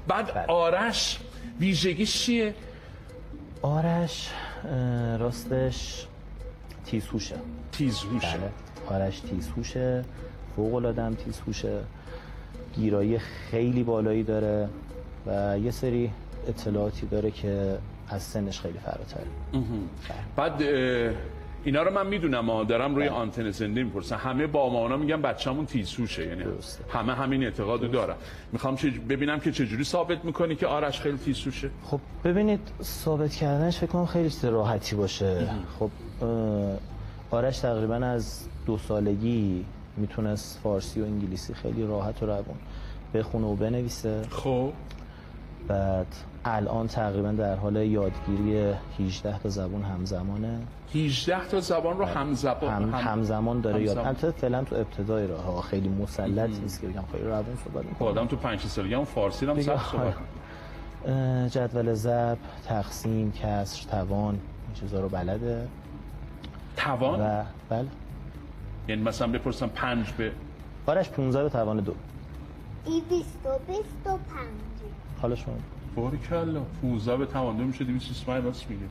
بعد آرش ویژگیش چیه؟ آرش راستش تیزهوشه. تیزهوشه. بله. آرش تیزهوشه، فوق‌العاده هم تیزهوشه، گیرایی خیلی بالایی داره و یه سری اطلاعاتی داره که از سنش خیلی فراتره. بعد اینا رو من میدونم، دارم روی آنتن زنده میپرسن، همه با مامانا میگن بچه‌مون تیزهوشه، یعنی همه همین اعتقادو دارن. میخوام ببینم که چجوری ثابت میکنی که آرش خیلی تیزهوشه. خب ببینید، ثابت کردنش فکر کنم خیلی راحتی باشه. خب آرش تقریبا از 2 سالگی میتونست فارسی و انگلیسی خیلی راحت و روون بخونه و بنویسه. خب بعد الان تقریبا در حال یادگیری 18 تا زبان همزمانه. 18 تا زبان رو همزمان داره یاد. البته فعلا تو ابتدای راه، خیلی مسلط نیست که بگم خیلی روون صحبت می‌کنه. آدم تو 5 سالگی هم فارسی هم سخت صحبت کنه. جدول ضرب، تقسیم، کسر، توان، این چیزا رو بلده. توان؟ و بله. یعنی مثلا بپرسم 5 به آرش 15 به توان 2. 225. حالا شما باریکلا 15 به توان 2 میشه 225. راست میگه.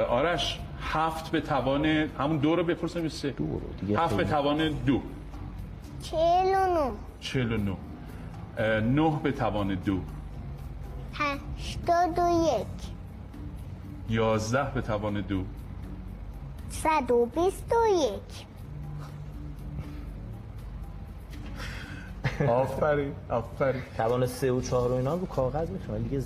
آرش 7 به توان همون 2 رو بپرسم یا 3؟ 2 رو دیگه. 7 به توان 2 49. 49. 9 به توان 2 81. 11 به توان 2 121. آفرین. توان 3 و 4 و اینا رو کاغذ میتونن دیگه